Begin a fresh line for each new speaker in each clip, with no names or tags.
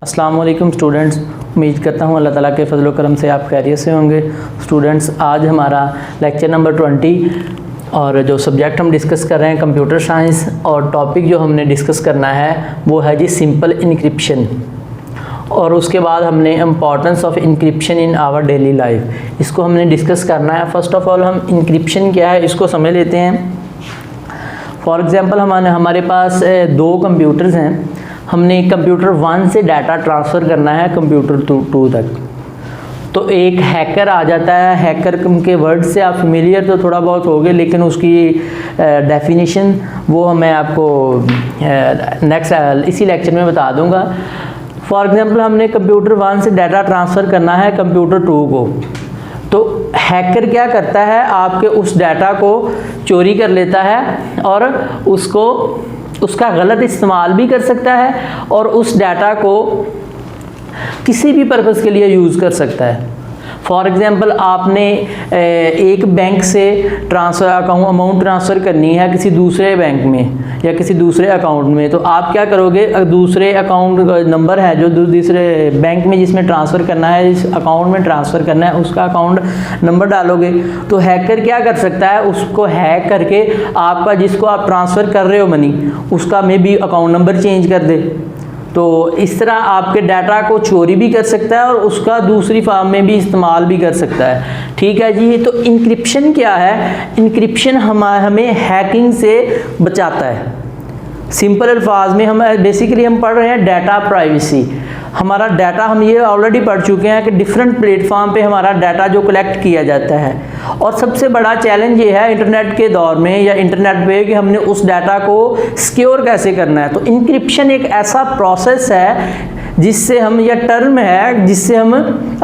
अस्सलाम वालेकुम स्टूडेंट्स, उम्मीद करता हूँ अल्लाह ताला के फजल व करम से आप खैरियत से होंगे। स्टूडेंट्स, आज हमारा लेक्चर नंबर 20 और जो सब्जेक्ट हम डिस्कस कर रहे हैं कंप्यूटर साइंस, और टॉपिक जो हमने डिस्कस करना है वो है जी सिंपल इंक्रिप्शन। और उसके बाद हमने importance of encryption in our daily life, इसको हमने डिस्कस करना है। फ़र्स्ट ऑफ़ ऑल हम इंक्रिप्शन क्या है इसको समझ लेते हैं। फॉर एग्ज़ाम्पल हमारे पास दो कंप्यूटर्स हैं, हमने कंप्यूटर 1 से डाटा ट्रांसफ़र करना है कंप्यूटर 2 तक। तो एक हैकर आ जाता है, हैकर के वर्ड से आप फेमिलियर तो थोड़ा बहुत होगे, लेकिन उसकी डेफिनेशन वो मैं आपको नेक्स्ट इसी लेक्चर में बता दूंगा। फॉर एग्ज़ाम्पल हमने कंप्यूटर 1 से डाटा ट्रांसफ़र करना है कंप्यूटर 2 को, तो हैकर क्या करता है, आपके उस डाटा को चोरी कर लेता है और उसका गलत इस्तेमाल भी कर सकता है और उस डाटा को किसी भी पर्पज़ के लिए यूज़ कर सकता है। फॉर एग्ज़ाम्पल आपने एक बैंक से अमाउंट ट्रांसफ़र करनी है किसी दूसरे बैंक में या किसी दूसरे अकाउंट में, तो आप क्या करोगे, दूसरे अकाउंट नंबर है जो दूसरे बैंक में जिसमें ट्रांसफ़र करना है, जिस अकाउंट में ट्रांसफ़र करना है उसका अकाउंट नंबर डालोगे। तो हैकर क्या कर सकता है, उसको हैक करके आपका जिसको आप ट्रांसफ़र कर रहे हो मनी, उसका may be account number change कर दे। तो इस तरह आपके डाटा को चोरी भी कर सकता है और उसका दूसरी फॉर्म में भी इस्तेमाल भी कर सकता है। ठीक है जी। तो इंक्रिप्शन क्या है, इंक्रिप्शन हमें हैकिंग से बचाता है। सिंपल अल्फाज में हम बेसिकली पढ़ रहे हैं डाटा प्राइवेसी। हमारा डाटा हम ये ऑलरेडी पढ़ चुके हैं कि डिफरेंट प्लेटफॉर्म पे हमारा डाटा जो कलेक्ट किया जाता है, और सबसे बड़ा चैलेंज ये है इंटरनेट के दौर में या इंटरनेट पे कि हमने उस डाटा को सिक्योर कैसे करना है। तो इंक्रिप्शन एक ऐसा प्रोसेस है जिससे हम, या टर्म है जिससे हम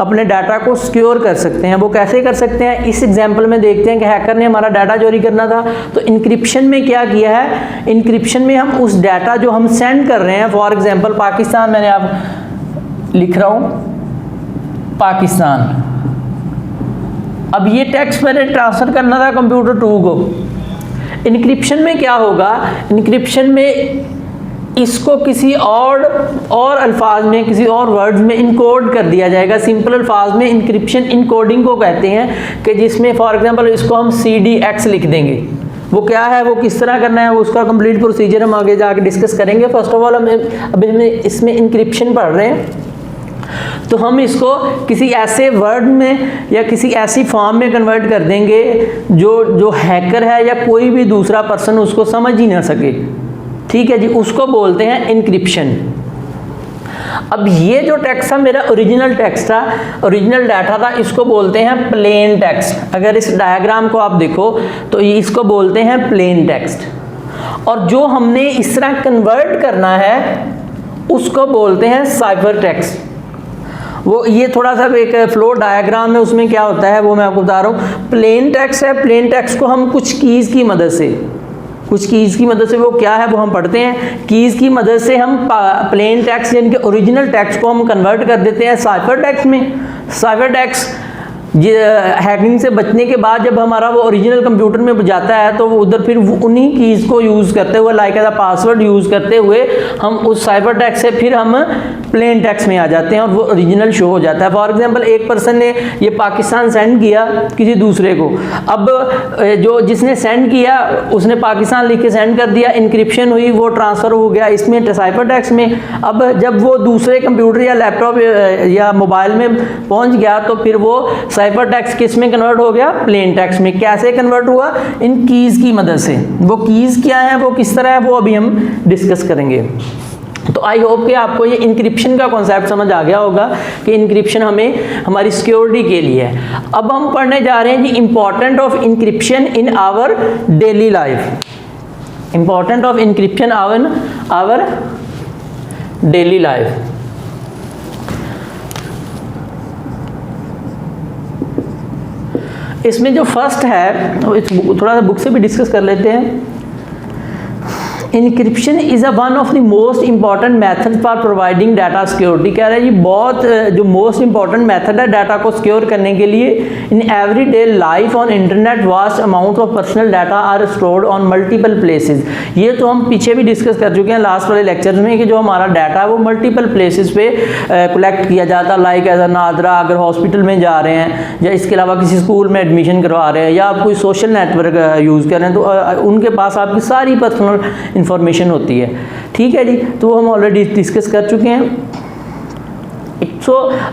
अपने डाटा को सिक्योर कर सकते हैं। वो कैसे कर सकते हैं, इस एग्जांपल में देखते हैं कि हैकर ने हमारा डाटा चोरी करना था, तो इंक्रिप्शन में क्या किया है, इंक्रिप्शन में हम उस डाटा जो हम सेंड कर रहे हैं, फॉर एग्जांपल पाकिस्तान, मैंने आप लिख रहा हूँ पाकिस्तान, अब ये टेक्स्ट मैंने ट्रांसफ़र करना था कंप्यूटर 2 को। इंक्रिप्शन में क्या होगा, इंक्रिप्शन में इसको किसी और अल्फाज में, किसी और वर्ड्स में इनकोड कर दिया जाएगा। सिंपल अल्फाज में इंक्रिप्शन इनकोडिंग को कहते हैं, कि जिसमें फॉर एग्जांपल इसको हम CDX लिख देंगे। वो क्या है, वो किस तरह करना है, वो उसका कंप्लीट प्रोसीजर हम आगे जाके डिस्कस करेंगे। फर्स्ट ऑफ ऑल अभी हम इसमें इंक्रिप्शन पढ़ रहे हैं, तो हम इसको किसी ऐसे वर्ड में या किसी ऐसी फॉर्म में कन्वर्ट कर देंगे जो हैकर है या कोई भी दूसरा पर्सन उसको समझ ही ना सके। ठीक है जी, उसको बोलते हैं इंक्रिप्शन। अब ये जो टेक्स्ट था मेरा ओरिजिनल टेक्स्ट था, ओरिजिनल डाटा था, इसको बोलते हैं प्लेन टेक्स्ट। अगर इस डायग्राम को आप देखो तो इसको बोलते हैं प्लेन टेक्स्ट, और जो हमने इस तरह कन्वर्ट करना है उसको बोलते हैं साइफर टेक्स्ट। वो ये थोड़ा सा एक फ्लो डायग्राम है, उसमें क्या होता है वो मैं आपको बता रहा हूँ। प्लेन टेक्स्ट है, प्लेन टेक्स्ट को हम कुछ कीज़ की मदद से, वो क्या है वो हम पढ़ते हैं। कीज़ की मदद से हम प्लेन टेक्स्ट यानी कि ओरिजिनल टेक्स्ट को हम कन्वर्ट कर देते हैं साइफर टेक्स्ट में। साइफर टेक्स्ट हैकिंग से बचने के बाद जब हमारा वो ओरिजिनल कंप्यूटर में जाता है, तो उधर फिर उन्हीं कीज़ को यूज़ करते हुए, like as a password use करते हुए, हम उस साइफर टेक्स्ट से फिर हम प्लेन टेक्स्ट में आ जाते हैं और वो ओरिजिनल शो हो जाता है। फॉर एग्जांपल एक पर्सन ने ये पाकिस्तान सेंड किया किसी दूसरे को, अब जिसने सेंड किया उसने पाकिस्तान लिख के सेंड कर दिया, इंक्रिप्शन हुई, वो ट्रांसफ़र हो गया इसमें साइफर टेक्स्ट में। अब जब वो दूसरे कंप्यूटर या लैपटॉप या मोबाइल में पहुँच गया, तो फिर वो साइफर टेक्स्ट किस में कन्वर्ट हो गया, प्लेन टेक्स्ट में। कैसे कन्वर्ट हुआ, इन कीज़ की मदद से। वो कीज़ क्या है, वो किस तरह है, वो अभी हम डिस्कस करेंगे। तो आई होप कि आपको ये इंक्रिप्शन का कॉन्सेप्ट समझ आ गया होगा कि इंक्रिप्शन हमें हमारी सिक्योरिटी के लिए है। अब हम पढ़ने जा रहे हैं जी important of encryption in our daily life. Important of encryption our daily life. इसमें जो फर्स्ट है, थोड़ा सा बुक से भी डिस्कस कर लेते हैं। Encryption is a one of the most important method for providing data security. कह रहा है जी बहुत जो मोस्ट इंपॉर्टेंट मेथड है डाटा को सिक्योर करने के लिए। In every day life on internet vast amount of personal data are stored on multiple places. ये तो हम पीछे भी डिस्कस कर चुके हैं लास्ट वाले लेक्चर में कि जो हमारा डाटा है वो मल्टीपल प्लेसेस पे कलेक्ट किया जाता है। लाइक एज नादरा अगर हॉस्पिटल में जा रहे हैं या इसके अलावा किसी स्कूल में एडमिशन करवा रहे हैं या आप कोई सोशल नेटवर्क यूज़ कर रहे हैं तो उनके पास आपकी सारी पर्सनल इंफॉर्मेशन होती है। ठीक है जी, तो हम ऑलरेडी डिस्कस कर चुके हैं।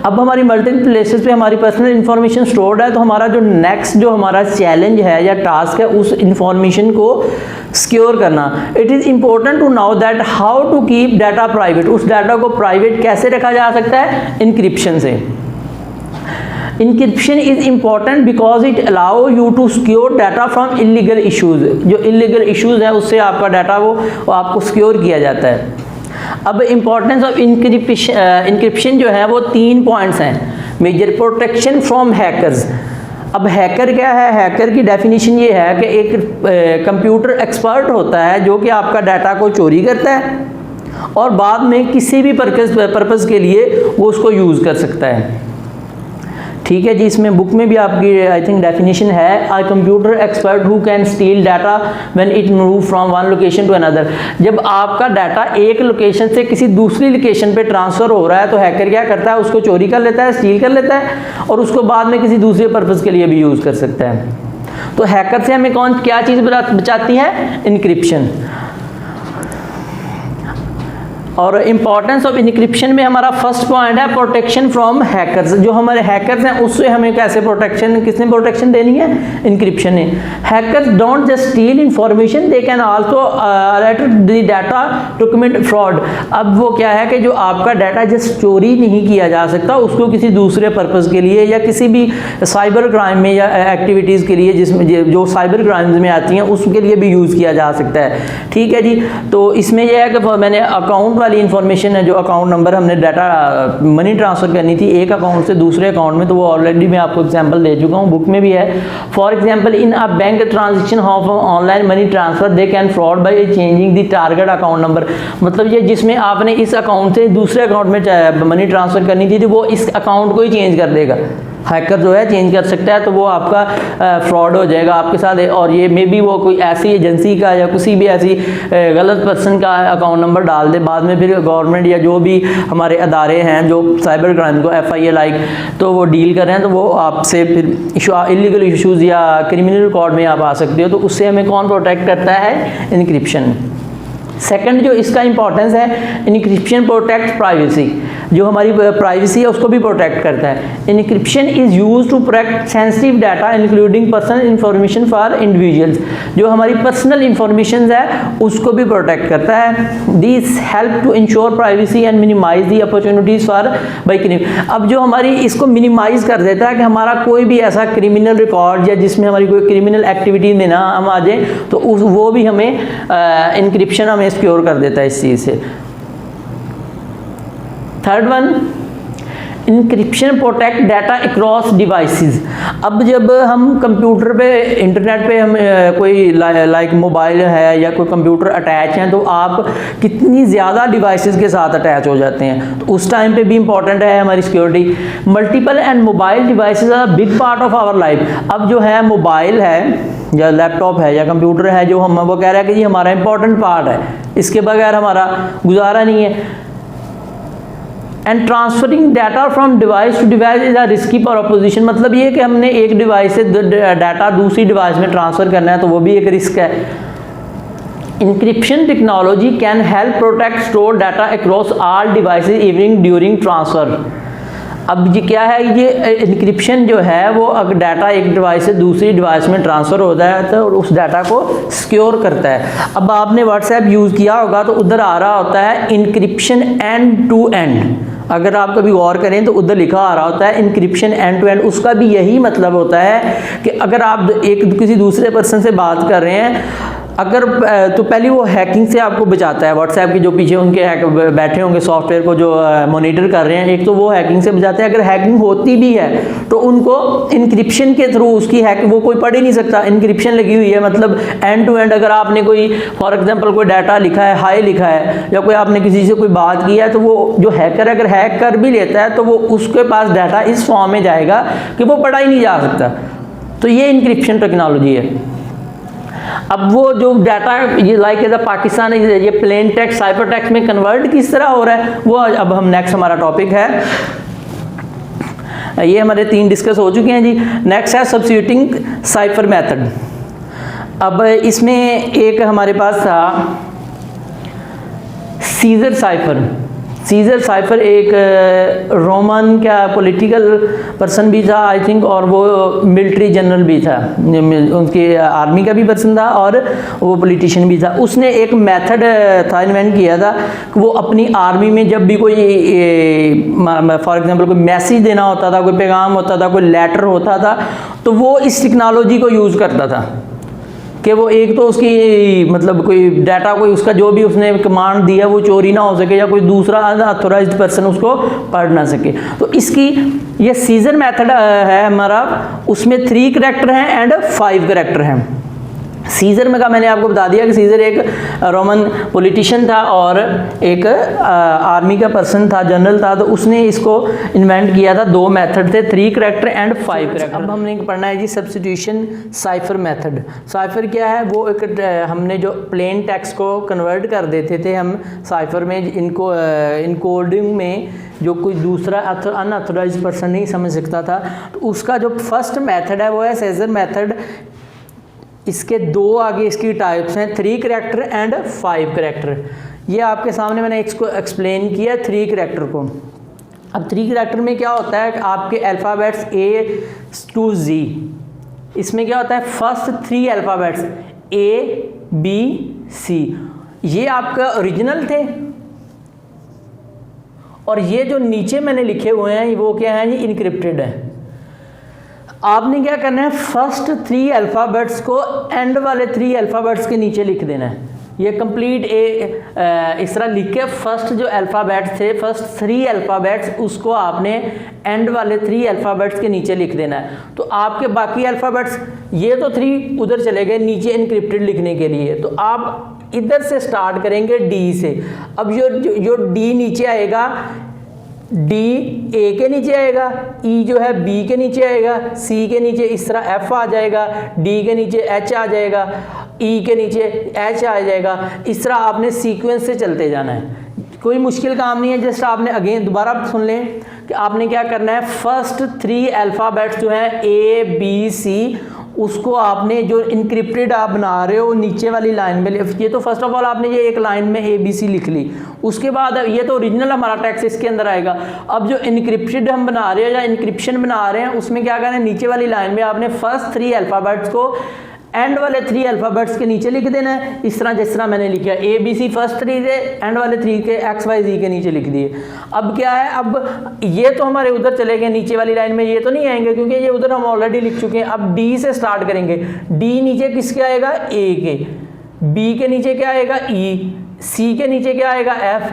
अब हमारी मल्टीपल प्लेसेस पे हमारी पर्सनल इंफॉर्मेशन स्टोर्ड है, तो हमारा जो नेक्स्ट जो हमारा चैलेंज है या टास्क है उस इंफॉर्मेशन को सिक्योर करना। It is important to know that how to keep data private. उस डाटा को प्राइवेट कैसे रखा जा सकता है? इनक्रिप्शन से। Encryption is important because it allow you to secure data from illegal issues। जो illegal issues है उससे आपका डाटा वो आपको सिक्योर किया जाता है। अब इम्पोर्टेंस ऑफ इंक्रिप्शन जो है वो 3 पॉइंट्स हैं। Major protection from hackers. अब हैकर क्या है? हैकर की डेफिनेशन ये है कि एक कंप्यूटर एक्सपर्ट होता है जो कि आपका डाटा को चोरी करता है और बाद में किसी भी पर्पज़ के लिए वो उसको यूज़ कर सकता है। ठीक है जी, इसमें बुक में भी आपकी आई थिंक डेफिनेशन है, a computer expert who can steal data when it move from one location to another. जब आपका डाटा एक लोकेशन से किसी दूसरी लोकेशन पे ट्रांसफ़र हो रहा है तो हैकर क्या करता है? उसको चोरी कर लेता है, स्टील कर लेता है और उसको बाद में किसी दूसरे पर्पज़ के लिए भी यूज़ कर सकता है। तो हैकर से हमें क्या चीज़ बचाती है? इनक्रिप्शन। और इम्पॉर्टेंस ऑफ इनक्रिप्शन में हमारा फर्स्ट पॉइंट है प्रोटेक्शन फ्रॉम हैकर्स। जो हमारे हैकर्स हैं उससे हमें कैसे प्रोटेक्शन, किसने प्रोटेक्शन देनी है? इनक्रिप्शन ने। Hackers don't just steal information, they can also alert the data to commit fraud. अब वो क्या है कि जो आपका डाटा जस्ट चोरी नहीं किया जा सकता, उसको किसी दूसरे पर्पज़ के लिए या किसी भी साइबर क्राइम में या एक्टिविटीज़ के लिए जिसमें जो साइबर क्राइम्स में आती हैं उसके लिए भी यूज़ किया जा सकता है। ठीक है जी, तो इसमें यह है कि मैंने अकाउंट वाली इंफॉर्मेशन है, जो अकाउंट नंबर हमने डाटा मनी ट्रांसफ़र करनी थी एक अकाउंट से दूसरे अकाउंट में, तो वो ऑलरेडी मैं आपको एग्जांपल दे चुका हूँ, बुक में भी है। For example in a bank transaction of online money transfer they can fraud by changing the target account number. मतलब ये जिसमें आपने इस अकाउंट से दूसरे अकाउंट में मनी ट्रांसफ़र करनी थी तो वो इस अकाउंट को ही चेंज कर देगा। हैकर जो है चेंज कर सकता है, तो वो आपका फ्रॉड हो जाएगा आपके साथ। और ये मे बी वो कोई ऐसी एजेंसी का या किसी भी ऐसी गलत पर्सन का अकाउंट नंबर डाल दे, बाद में फिर गवर्नमेंट या जो भी हमारे अदारे हैं जो साइबर क्राइम को FIA लाइक तो वो डील कर रहे हैं, तो वो आपसे फिर इलीगल इशूज़ या क्रिमिनल रिकॉर्ड में आप आ सकते हो। तो उससे हमें कौन प्रोटेक्ट करता है? इनक्रिप्शन। सेकंड जो इसका इंपॉर्टेंस है, इनक्रिप्शन प्रोटेक्ट प्राइवेसी। जो हमारी प्राइवेसी है उसको भी प्रोटेक्ट करता है। Encryption is use to protect sensitive data including personal information for individuals. जो हमारी पर्सनल इंफॉर्मेशन है उसको भी प्रोटेक्ट करता है। This help to ensure privacy and minimise the opportunities for by criminal. अब जो हमारी इसको मिनिमाइज कर देता है कि हमारा कोई भी ऐसा क्रिमिनल रिकॉर्ड या जिसमें हमारी कोई क्रिमिनल एक्टिविटी में ना हम आ जाए, तो वो भी हमें इनक्रिप्शन हमें सिक्योर कर देता है इस चीज़ से। Third one, encryption protect data across devices. अब जब हम कंप्यूटर पे इंटरनेट पे हम कोई लाइक मोबाइल है या कोई कंप्यूटर अटैच है, तो आप कितनी ज़्यादा डिवाइसेस के साथ अटैच हो जाते हैं, तो उस टाइम पे भी इंपॉर्टेंट है हमारी security. Multiple and mobile devices are a big part of our life. अब जो है मोबाइल है या लैपटॉप है या कंप्यूटर है, जो हम वो कह रहे हैं कि ये हमारा इंपॉर्टेंट पार्ट है, इसके बगैर हमारा गुजारा नहीं है। And transferring data from device to device is a risky proposition. मतलब ये कि हमने एक डिवाइस से डाटा दूसरी डिवाइस में ट्रांसफ़र करना है, तो वो भी एक रिस्क है। Encryption technology can help protect store data across all devices even during transfer. अब ये क्या है, ये इंक्रिप्शन जो है वो अगर डाटा एक डिवाइस से दूसरी डिवाइस में ट्रांसफ़र होता है तो उस डाटा को सिक्योर करता है। अब आपने व्हाट्सएप यूज़ किया होगा तो उधर आ रहा होता है इंक्रिप्शन एंड टू एंड। अगर आप कभी गौर करें तो उधर लिखा आ रहा होता है इंक्रिप्शन एंड टू एंड। उसका भी यही मतलब होता है कि अगर आप किसी दूसरे पर्सन से बात कर रहे हैं अगर तो पहले वो हैकिंग से आपको बचाता है, व्हाट्सएप के जो पीछे उनके बैठे होंगे सॉफ्टवेयर को जो मॉनिटर कर रहे हैं, एक तो वो हैकिंग से बचाते हैं। अगर हैकिंग होती भी है तो उनको इंक्रिप्शन के थ्रू उसकी हैक वो कोई पढ़ ही नहीं सकता, इंक्रिप्शन लगी हुई है, मतलब एंड टू एंड। अगर आपने कोई फॉर एग्जांपल कोई डाटा लिखा है, हाई लिखा है, या कोई आपने किसी से कोई बात की है, तो वो जो हैकर अगर हैक कर भी लेता है तो वो उसके पास डाटा इस फॉर्म में जाएगा कि वो पढ़ा ही नहीं जा सकता। तो ये इंक्रिप्शन टेक्नोलॉजी है। अब वो जो डाटा ये लाइक एज पाकिस्तान ये प्लेन टेक्स्ट साइफर टेक्स्ट में कन्वर्ट किस तरह हो रहा है, वो अब हम नेक्स्ट हमारा टॉपिक है। ये हमारे 3 डिस्कस हो चुके हैं जी। नेक्स्ट है सब्स्टिट्यूटिंग साइफर मेथड। अब इसमें एक हमारे पास था सीजर साइफर। सीजर साइफर एक रोमन क्या पॉलिटिकल पर्सन भी था आई थिंक, और वो मिलिट्री जनरल भी था, उनकी आर्मी का भी पर्सन था और वो पॉलिटिशियन भी था। उसने एक मेथड था इन्वेंट किया था कि वो अपनी आर्मी में जब भी कोई फॉर एग्जांपल कोई मैसेज देना होता था, कोई पैगाम होता था, कोई लेटर होता था, तो वो इस टेक्नोलॉजी को यूज़ करता था कि वो एक तो उसकी मतलब कोई डाटा कोई उसका जो भी उसने कमांड दिया वो चोरी ना हो सके, या कोई दूसरा अनऑथोराइज्ड पर्सन उसको पढ़ ना सके। तो इसकी ये सीजर मेथड है हमारा, उसमें 3 करैक्टर हैं एंड 5 करैक्टर हैं। सीजर में का मैंने आपको बता दिया कि सीजर एक रोमन पॉलिटिशियन था और एक आर्मी का पर्सन था, जनरल था। तो उसने इसको इन्वेंट किया था। 2 मेथड थे, 3 करैक्टर एंड 5 करैक्टर। अब हमने पढ़ना है जी सब्स्टिट्यूशन साइफर मेथड। साइफर क्या है, वो एक हमने जो प्लेन टेक्स्ट को कन्वर्ट कर देते थे हम साइफर में, इनको इनकोडिंग में जो कोई दूसरा अनऑथोराइज्ड पर्सन नहीं समझ सकता था। तो उसका जो फर्स्ट मेथड है वो है सीजर मेथड। इसके 2 आगे इसकी टाइप्स हैं, 3 करैक्टर एंड 5 करैक्टर। ये आपके सामने मैंने इसको एक्सप्लेन किया 3 करैक्टर को। अब 3 करैक्टर में क्या होता है कि आपके अल्फ़ाबेट्स A to Z, इसमें क्या होता है first 3 alphabets A B C ये आपका ओरिजिनल थे, और ये जो नीचे मैंने लिखे हुए हैं वो क्या है, ये इनक्रिप्टेड है। आपने क्या करना है, फर्स्ट 3 अल्फ़ाबेट्स को एंड वाले 3 अल्फ़ाबेट्स के नीचे लिख देना है। ये कंप्लीट इस तरह लिख के फर्स्ट जो अल्फ़ाबेट्स थे, फर्स्ट 3 अल्फ़ाबेट्स, उसको आपने एंड वाले 3 अल्फ़ाबेट्स के नीचे लिख देना है। तो आपके बाकी अल्फ़ाबेट्स ये तो 3 उधर चले गए नीचे इनक्रिप्टेड लिखने के लिए। तो आप इधर से स्टार्ट करेंगे डी से। अब जो डी नीचे आएगा, डी ए के नीचे आएगा, ई जो है बी के नीचे आएगा, सी के नीचे इस तरह एफ आ जाएगा, डी के नीचे एच आ जाएगा, ई के नीचे एच आ जाएगा। इस तरह आपने सीक्वेंस से चलते जाना है, कोई मुश्किल काम नहीं है। जस्ट आपने अगेन दोबारा सुन लें कि आपने क्या करना है, फर्स्ट 3 अल्फ़ाबेट्स जो है ए बी सी, उसको आपने जो इनक्रिप्टेड आप बना रहे हो नीचे वाली लाइन में, ये तो फर्स्ट ऑफ ऑल आपने ये एक लाइन में ए बी सी लिख ली। उसके बाद ये तो ओरिजिनल हमारा टेक्स्ट इसके अंदर आएगा। अब जो इनक्रिप्टेड हम बना रहे हैं या इनक्रिप्शन बना रहे हैं, उसमें क्या करना है, नीचे वाली लाइन में आपने फर्स्ट 3 अल्फ़ाबेट्स को एंड वाले 3 अल्फ़ाबेट्स के नीचे लिख देना है। इस तरह जिस तरह मैंने लिखा ए बी सी फर्स्ट 3 थे, एंड वाले 3 के एक्स वाई जी के नीचे लिख दिए। अब क्या है, अब ये तो हमारे उधर चले गए नीचे वाली लाइन में, ये तो नहीं आएंगे क्योंकि ये उधर हम ऑलरेडी लिख चुके हैं। अब डी से स्टार्ट करेंगे। डी नीचे किसके आएगा, ए के, बी के नीचे क्या आएगा, ई, सी के नीचे क्या आएगा, एफ,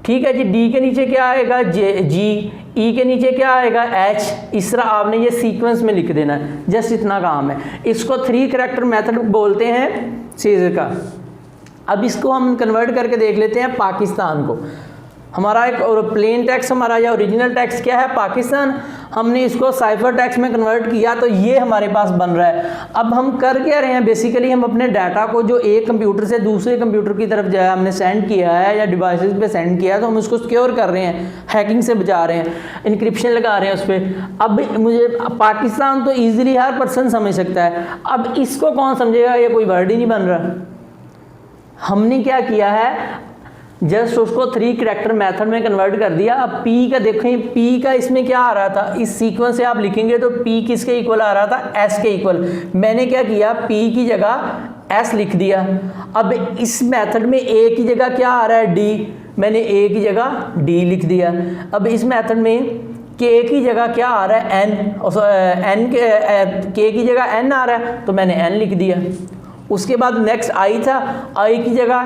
ठीक है जी, डी के नीचे क्या आएगा, जी, ई के नीचे क्या आएगा, एच। इस तरह आपने ये सीक्वेंस में लिख देना है। जस्ट इतना काम है। इसको 3 करैक्टर मेथड बोलते हैं सीजर का। अब इसको हम कन्वर्ट करके देख लेते हैं पाकिस्तान को। हमारा एक और प्लेन टेक्स्ट हमारा या ओरिजिनल टेक्स्ट क्या है, पाकिस्तान। हमने इसको साइफर टेक्स्ट में कन्वर्ट किया तो ये हमारे पास बन रहा है। अब हम कर क्या रहे हैं, बेसिकली हम अपने डाटा को जो एक कंप्यूटर से दूसरे कंप्यूटर की तरफ जो है हमने सेंड किया है या डिवाइसेस पे सेंड किया है, तो हम उसको सिक्योर कर रहे हैं, हैकिंग से बचा रहे हैं, इनक्रिप्शन लगा रहे हैं उस पर। अब मुझे पाकिस्तान तो ईजिली हर पर्सन समझ सकता है, अब इसको कौन समझेगा, ये कोई वर्ड ही नहीं बन रहा। हमने क्या किया है, जस्ट उसको 3 करैक्टर मेथड में कन्वर्ट कर दिया। अब P का देखें, P का इसमें क्या आ रहा था, इस सीक्वेंस से आप लिखेंगे तो P किसके इक्वल आ रहा था, S के इक्वल। मैंने क्या किया, P की जगह S लिख दिया। अब इस मेथड में A की जगह क्या आ रहा है, D, मैंने A की जगह D लिख दिया। अब इस मेथड में K की जगह क्या आ रहा है, N, K की जगह N आ रहा है तो मैंने N लिख दिया। उसके बाद नेक्स्ट आई था, आई की जगह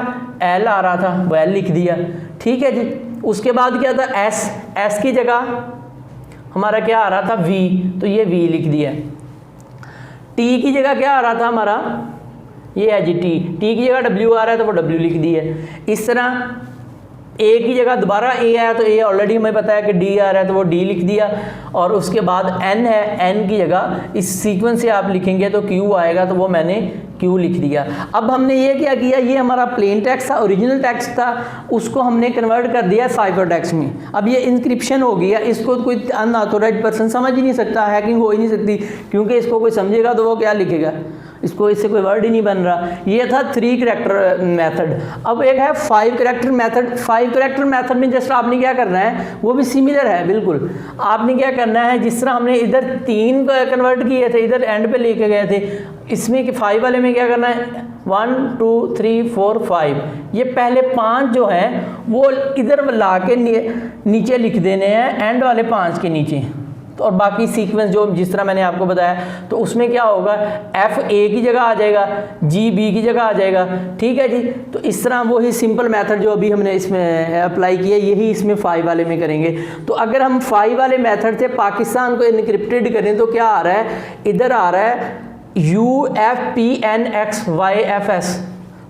एल आ रहा था, वो एल लिख दिया, ठीक है जी। उसके बाद क्या था, एस, एस की जगह हमारा क्या आ रहा था, वी, तो ये वी लिख दिया। टी की जगह क्या आ रहा था हमारा, ये है जी टी, टी की जगह डब्ल्यू आ रहा है तो वो डब्ल्यू लिख दिया। इस तरह ए की जगह दोबारा ए आया तो ए ऑलरेडी हमें पता है कि डी आ रहा है तो वो डी लिख दिया। और उसके बाद एन है, एन की जगह इस सीक्वेंस से आप लिखेंगे तो क्यू आएगा तो वो मैंने क्यू लिख दिया। अब हमने ये क्या किया, ये हमारा प्लेन टेक्स्ट था, ओरिजिनल टेक्स्ट था, उसको हमने कन्वर्ट कर दिया साइफर टेक्स्ट में। अब ये इंक्रिप्शन हो गया, इसको कोई अनऑथोराइज्ड पर्सन समझ ही नहीं सकता, हैकिंग हो ही नहीं सकती, क्योंकि इसको कोई समझेगा तो वो क्या लिखेगा, इसको इससे कोई वर्ड ही नहीं बन रहा। ये था 3 करैक्टर मेथड। अब एक है 5 करैक्टर मेथड। 5 करैक्टर मेथड में जस्ट आपने क्या करना है, वो भी सिमिलर है बिल्कुल। आपने क्या करना है, जिस तरह हमने इधर 3 कन्वर्ट किए थे, इधर एंड पे लेके गए थे, इसमें कि 5 वाले में क्या करना है, 1 2 3 4 5, ये पहले 5 जो हैं वो इधर ला के नीचे लिख देने हैं, एंड वाले 5 के नीचे। तो और बाकी सीक्वेंस जो जिस तरह मैंने आपको बताया, तो उसमें क्या होगा, एफ ए की जगह आ जाएगा, जी बी की जगह आ जाएगा, ठीक है जी। तो इस तरह वही सिंपल मेथड जो अभी हमने इसमें अप्लाई किया, यही इसमें 5 वाले में करेंगे। तो अगर हम 5 वाले मेथड से पाकिस्तान को इनक्रिप्टेड करें तो क्या आ रहा है, इधर आ रहा है UFPNXYFS,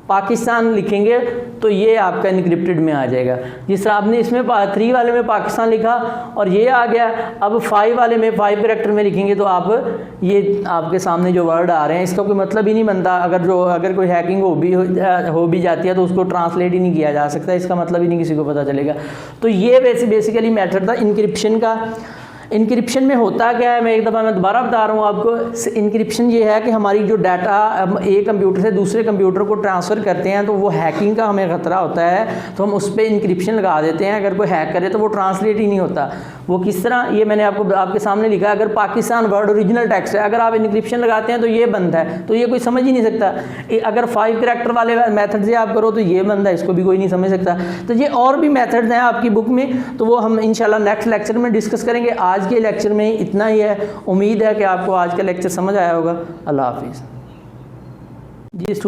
पाकिस्तान लिखेंगे तो ये आपका इनक्रिप्टेड में आ जाएगा। जिस तरह आपने इसमें 3 वाले में पाकिस्तान लिखा और ये आ गया, अब 5 वाले में 5 करैक्टर में लिखेंगे तो आप ये आपके सामने जो वर्ड आ रहे हैं इसका कोई मतलब ही नहीं बनता। अगर कोई हैकिंग हो भी जाती है तो उसको ट्रांसलेट ही नहीं किया जा सकता, इसका मतलब ही नहीं किसी को पता चलेगा। तो ये बेसिकली मेथड था इनक्रिप्शन का। इनक्रिप्शन में होता क्या है, मैं एक दफ़ा मैं दोबारा बता रहा हूँ आपको। इनक्रिप्शन ये है कि हमारी जो डाटा एक कंप्यूटर से दूसरे कंप्यूटर को ट्रांसफ़र करते हैं तो वो हैकिंग का हमें ख़तरा होता है, तो हम उस पर इनक्रिप्शन लगा देते हैं। अगर कोई हैक करे तो वो ट्रांसलेट ही नहीं होता। वो किस तरह, ये मैंने आपके सामने लिखा है। अगर पाकिस्तान वर्ड ओरिजिनल टेक्स्ट है, अगर आप इनक्रिप्शन लगाते हैं तो ये बंद है, तो ये कोई समझ ही नहीं सकता। अगर 5 करैक्टर वाले मेथड से आप करो तो ये बंद है, इसको भी कोई नहीं समझ सकता। तो ये और भी मेथड्स हैं आपकी बुक में, तो वो हम इंशाल्लाह नेक्स्ट लेक्चर में डिस्कस करेंगे। आज के लेक्चर में इतना ही है। उम्मीद है कि आपको आज का लेक्चर समझ आया होगा। अल्लाह हाफिज़ जी स्टूडेंट।